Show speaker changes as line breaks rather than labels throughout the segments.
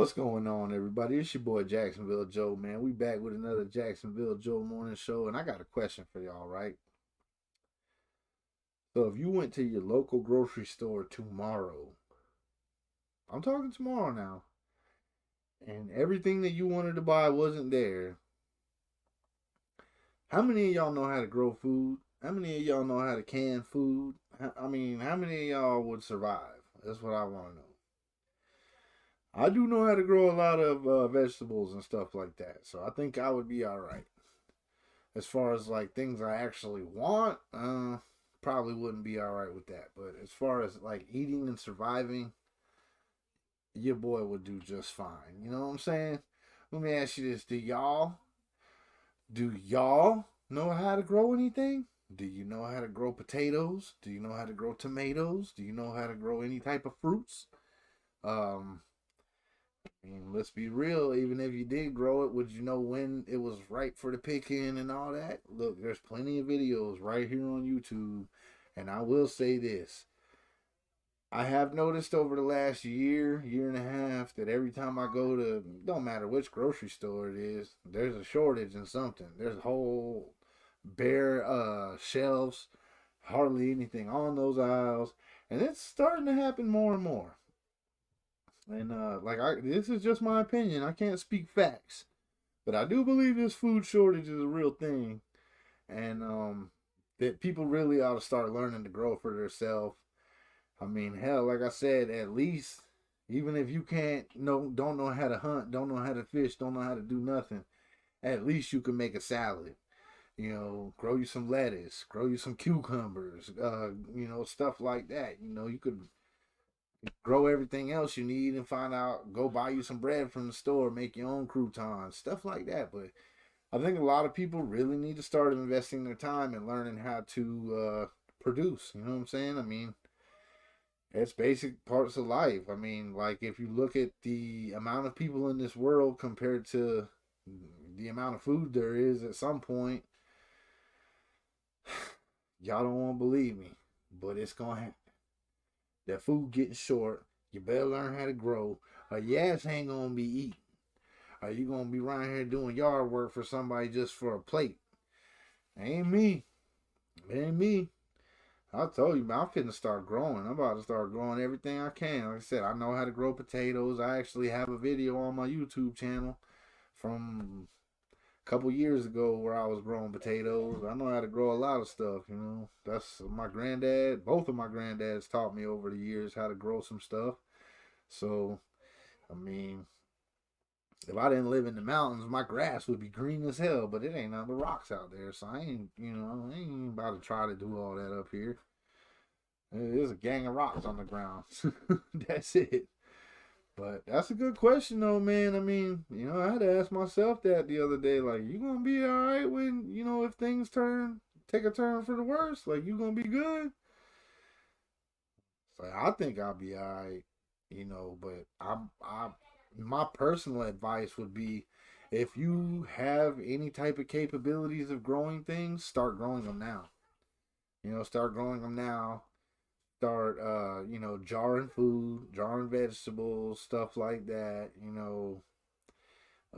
What's going on, everybody? It's your boy Jacksonville Joe, man. We back with another Jacksonville Joe morning show, and I got a question for y'all, right? So, if you went to your local grocery store tomorrow, I'm talking tomorrow now, and everything that you wanted to buy wasn't there, how many of y'all know how to grow food? How many of y'all know how to can food? How many of y'all would survive? That's what I want to know. I do know how to grow a lot of vegetables and stuff like that, so I think I would be all right. As far as like things I actually want, probably wouldn't be all right with that. But as far as like eating and surviving, your boy would do just fine. You know what I'm saying? Let me ask you this: do y'all know how to grow anything? Do you know how to grow potatoes? Do you know how to grow tomatoes? Do you know how to grow any type of fruits? Um, let's be real. Even if you did grow it, would you know when it was ripe for the picking and all that? Look, there's plenty of videos right here on YouTube. And I will say this: I have noticed over the last year and a half, that every time I go to, don't matter which grocery store it is, there's a shortage in something. There's whole bare shelves, hardly anything on those aisles, and it's starting to happen more and more. And this is just my opinion. I can't speak facts, but I do believe this food shortage is a real thing, and that people really ought to start learning to grow for themselves. I mean, hell, like I said, at least even if you can't don't know how to hunt, don't know how to fish, don't know how to do nothing, at least you can make a salad. Grow you some lettuce, grow you some cucumbers, stuff like that. You could grow everything else you need and go buy you some bread from the store, make your own croutons, stuff like that. But I think a lot of people really need to start investing their time and learning how to produce. You know what I'm saying? I mean, it's basic parts of life. I mean, like if you look at the amount of people in this world compared to the amount of food there is at some point, y'all don't want to believe me, but it's going to happen. That food getting short. You better learn how to grow, or your ass ain't going to be eating. Are you going to be around here doing yard work for somebody just for a plate? Ain't me. Ain't me. I told you, man, I'm finna start growing. I'm about to start growing everything I can. Like I said, I know how to grow potatoes. I actually have a video on my YouTube channel from a couple years ago where I was growing potatoes. I know how to grow a lot of stuff. That's my granddad. Both of my granddads taught me over the years how to grow some stuff. So, I mean, if I didn't live in the mountains, my grass would be green as hell, but it ain't none but rocks out there. So I ain't about to try to do all that up here. There's a gang of rocks on the ground. That's it. But that's a good question, though, man. I mean, I had to ask myself that the other day. Like, you gonna be all right when if things take a turn for the worse? Like, you gonna be good? So I think I'll be all right. But my personal advice would be, if you have any type of capabilities of growing things, start growing them now. Start growing them now. Start jarring food, jarring vegetables, stuff like that.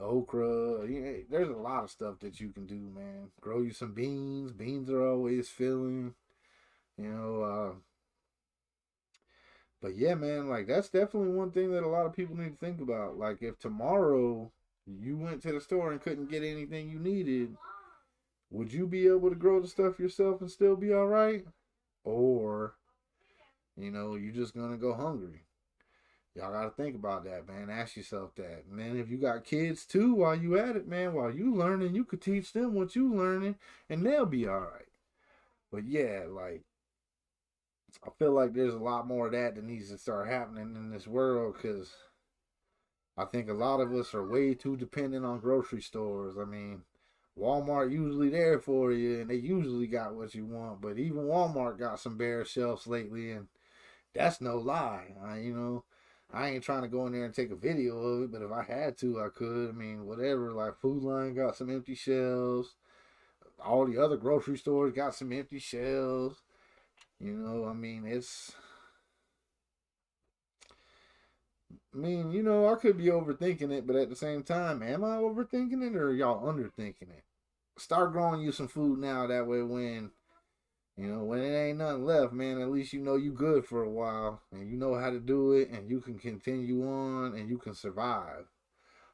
Okra. There's a lot of stuff that you can do, man. Grow you some beans. Beans are always filling. You know, but yeah, man, like that's definitely one thing that a lot of people need to think about. Like if tomorrow you went to the store and couldn't get anything you needed, would you be able to grow the stuff yourself and still be all right? Or you just gonna go hungry. Y'all gotta think about that, man. Ask yourself that. And then if you got kids too, while you at it, man, while you learning, you could teach them what you learning, and they'll be all right. But yeah, like I feel like there's a lot more of that needs to start happening in this world, because I think a lot of us are way too dependent on grocery stores. I mean, Walmart usually there for you, and they usually got what you want. But even Walmart got some bare shelves lately, and that's no lie. I ain't trying to go in there and take a video of it, but if I had to, I could. I mean, whatever. Like Food Line got some empty shelves. All the other grocery stores got some empty shelves. I mean, I mean, you know, I could be overthinking it, but at the same time, am I overthinking it or are y'all underthinking it? Start growing you some food now. That way, when you know when it ain't nothing left, man, at least you know you good for a while and you know how to do it, and you can continue on and you can survive.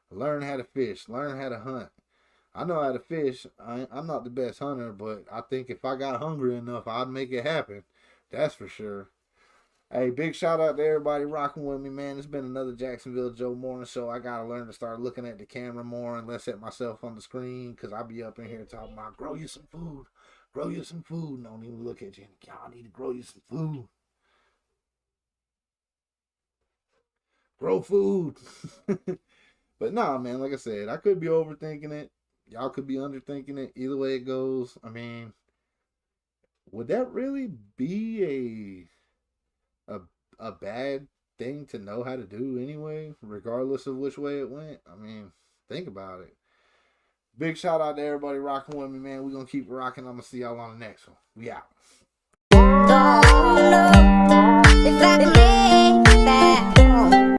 Learn how to fish. Learn how to hunt. I know how to fish. I'm not the best hunter, but I think if I got hungry enough, I'd make it happen. That's for sure. Hey, big shout out to everybody rocking with me, man. It's been another Jacksonville Joe morning show. I gotta learn to start looking at the camera more and less at myself on the screen, cause I be up in here talking about grow you some food, grow you some food. And don't even look at you. Y'all need to grow you some food. Grow food. But nah, man. Like I said, I could be overthinking it. Y'all could be underthinking it. Either way it goes. I mean, would that really be a a bad thing to know how to do anyway, regardless of which way it went? I mean, think about it. Big shout out to everybody rocking with me, man. We're gonna keep rocking. I'm gonna see y'all on the next one. We out.